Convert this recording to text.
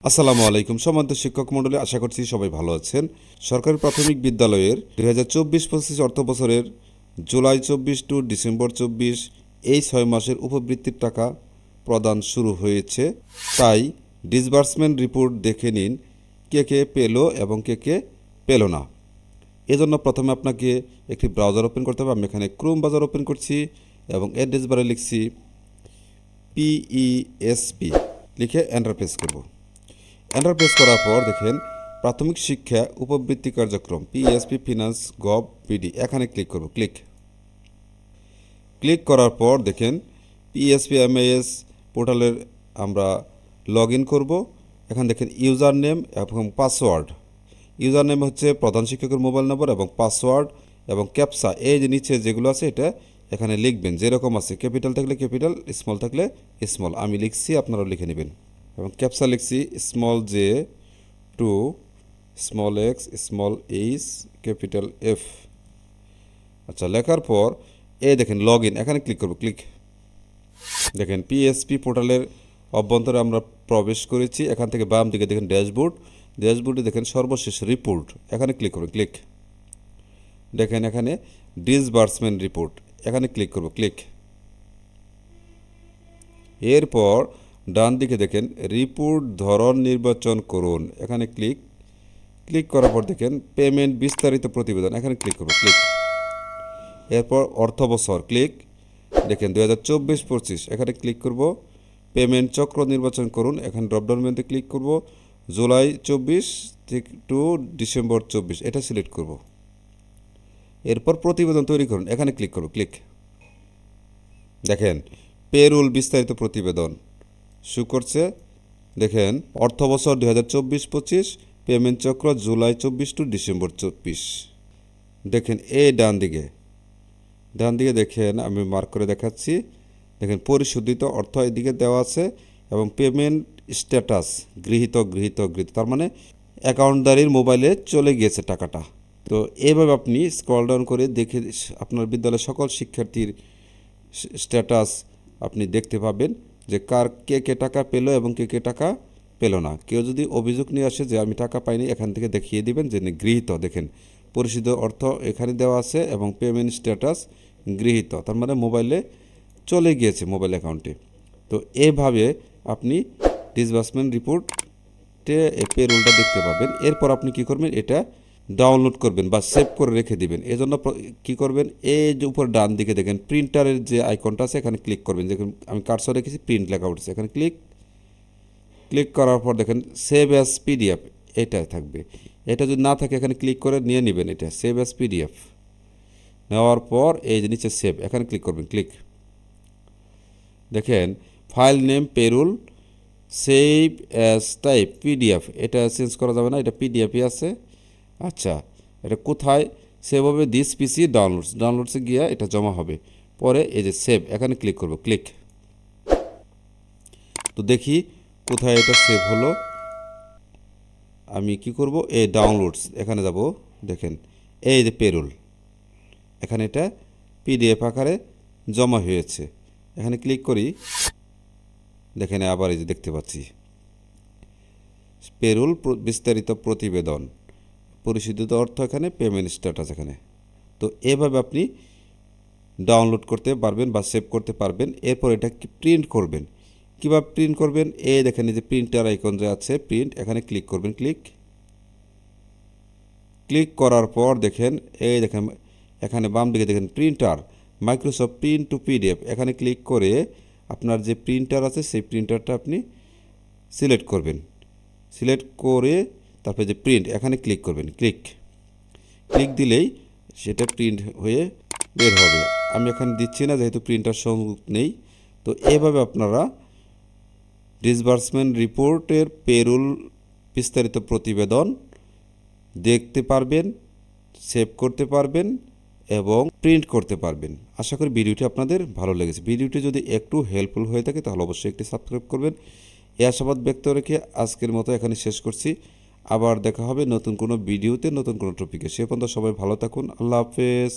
আসসালামু আলাইকুম সম্মানিত শিক্ষক মণ্ডলী, আশা করছি সবাই ভালো আছেন। সরকারি প্রাথমিক বিদ্যালয়ের 2024-25 অর্থবছরের জুলাই 24 টু ডিসেম্বর 24 এই 6 মাসের উপবৃত্তির টাকা প্রদান শুরু হয়েছে। তাই ডিসবার্সমেন্ট রিপোর্ট দেখে নিন কে কে পেল এবং কে পেল না। এজন্য প্রথমে আপনাকে একটি ব্রাউজার ওপেন করতে হবে। আমি এখানে ক্রোম ব্রাউজার ওপেন করছি এবং অ্যাড্রেস বারে লিখছি PESP, লিখে এন্টার প্রেস করব। এন্টার প্রেস করার পর দেখেন প্রাথমিক শিক্ষা উপবৃত্তি কার্যক্রম PESP ফিনান্স গভ পিডি, এখানে ক্লিক করব। ক্লিক করার পর দেখেন PESP MIS পোর্টালের আমরা লগ ইন করবো। এখানে দেখেন ইউজার নেম এবং পাসওয়ার্ড। ইউজার নেম হচ্ছে প্রধান শিক্ষকের মোবাইল নম্বর এবং পাসওয়ার্ড এবং ক্যাপসা এই যে নিচে যেগুলো আছে এটা এখানে লিখবেন যেরকম আছে, ক্যাপিটাল থাকলে ক্যাপিটাল, স্মল থাকলে স্মল। আমি লিখছি, আপনারাও লিখে নেবেন। এবং ক্যাপসা লিখছি small J two small X small H capital F. আচ্ছা, লেখার পর এই দেখেন লগ ইন, এখানে ক্লিক করব। দেখেন PESP পোর্টালের অভ্যন্তরে আমরা প্রবেশ করেছি। এখান থেকে বাম দিকে দেখেন ড্যাশবোর্ডে দেখেন সর্বশেষ রিপোর্ট, এখানে ক্লিক করব। দেখেন এখানে ডিসবার্সমেন্ট রিপোর্ট, এখানে ক্লিক করব। এরপর ডান দিকে দেখেন রিপোর্ট ধরন নির্বাচন করুন, এখানে ক্লিক করার পর দেখেন পেমেন্ট বিস্তারিত প্রতিবেদন, এখানে ক্লিক করব। এরপর অর্থ বছর দেখেন 2024-25, এখানে ক্লিক করব। পেমেন্ট চক্র নির্বাচন করুন, এখানে ড্রপডাউন মেনুতে ক্লিক করব। জুলাই 24 টু ডিসেম্বর 24 এটা সিলেক্ট করব। এরপর প্রতিবেদন তৈরি করুন, এখানে ক্লিক করব। দেখেন পেরোল বিস্তারিত প্রতিবেদন শো করছে। দেখেন অর্থ বছর 2024-25, পেমেন্ট চক্র জুলাই 24 টু ডিসেম্বর 24। দেখেন এই ডান দিকে দেখেন আমি মার্ক করে দেখাচ্ছি। দেখেন পরিশোধিত অর্থ এদিকে দেওয়া আছে এবং পেমেন্ট স্ট্যাটাস গৃহীত, তার মানে অ্যাকাউন্টদারির মোবাইলে চলে গিয়েছে টাকাটা। তো এইভাবে আপনি স্ক্রল ডাউন করে দেখে আপনার বিদ্যালয়ের সকল শিক্ষার্থীর স্ট্যাটাস আপনি দেখতে পাবেন যে কে টাকা পেলো এবং কে টাকা পেলো না। কেউ যদি অভিযোগ নিয়ে আসে যে আমি টাকা পাইনি, এখান থেকে দেখিয়ে দিবেন যে গৃহীত। দেখেন পরিশোধিত অর্থ এখানে দেওয়া আছে এবং পেমেন্ট স্ট্যাটাস গৃহীত, তার মানে মোবাইলে চলে গিয়েছে, মোবাইল অ্যাকাউন্টে। তো এইভাবে আপনি ডিসবার্সমেন্ট রিপোর্টে পেরোলটা দেখতে পাবেন। এরপর আপনি কি করবেন, এটা ডাউনলোড করবেন বা সেভ করে রেখে দিবেন। এজন্য কি করবেন, এই যে উপর ডান দিকে দেখেন প্রিন্টারের যে আইকনটা আছে এখানে ক্লিক করবেন। দেখুন আমি কার্সর রেখেছি, প্রিন্ট লেখা উঠছে, এখানে ক্লিক করার পর দেখেন সেভ অ্যাজ PDF এটা থাকবে। এটা যদি না থাকে এখানে ক্লিক করে নিয়ে নেবেন, এটা সেভ অ্যাজ PDF নেওয়ার পর এই যে নিচে সেভ, এখানে ক্লিক করবেন। দেখেন file name payroll, save as type PDF, এটা চেঞ্জ করা যাবে না, এটা PDF আছে। আচ্ছা, এটা কোথায় সেভ হবে? দিস PC ডাউনলোডসে গিয়ে এটা জমা হবে। পরে এই যে সেভ, এখানে ক্লিক করব। তো দেখি কোথায় এটা সেভ হলো। আমি কি করব, এই ডাউনলোডস এখানে যাব। দেখেন এই যে পেরোল, এখানে এটা PDF আকারে জমা হয়েছে, এখানে ক্লিক করি। দেখেন আবার এই যে দেখতে পাচ্ছি পেরোল বিস্তারিত প্রতিবেদন, পরিশোধিত অর্থ এখানে, পেমেন্ট স্ট্যাটাস এখানে। তো এভাবে আপনি ডাউনলোড করতে পারবেন বা সেভ করতে পারবেন। এরপর এটা প্রিন্ট করবেন। কীভাবে প্রিন্ট করবেন, এই দেখেন এই যে প্রিন্টার আইকন যে আছে প্রিন্ট, এখানে ক্লিক করবেন। ক্লিক করার পর দেখেন এই দেখেন এখানে বাম দিকে দেখেন printer Microsoft print to PDF, এখানে ক্লিক করে আপনার যে প্রিন্টার আছে সেই প্রিন্টারটা আপনি সিলেক্ট করবেন। সিলেক্ট করে তারপরে যে প্রিন্ট, এখানে ক্লিক করবেন। ক্লিক দিলেই সেটা প্রিন্ট হয়ে বের হবে। আমি এখানে দিচ্ছি না যেহেতু প্রিন্টার সংযোগ নেই। তো এইভাবে আপনারা ডিসবার্সমেন্ট রিপোর্টের পেরোল বিস্তারিত প্রতিবেদন দেখতে পারবেন, সেভ করতে পারবেন এবং প্রিন্ট করতে পারবেন। আশা করি ভিডিওটি আপনাদের ভালো লেগেছে। ভিডিওটি যদি একটু হেল্পফুল হয়ে থাকে তাহলে অবশ্যই একটি সাবস্ক্রাইব করবেন। এই আশাবাদ ব্যক্ত রেখে আজকের মতো এখানে শেষ করছি। আবার দেখা হবে নতুন কোনো ভিডিওতে, নতুন কোনো টপিকে। সে পর্যন্ত সবাই ভালো থাকুন। আল্লাহ হাফেজ।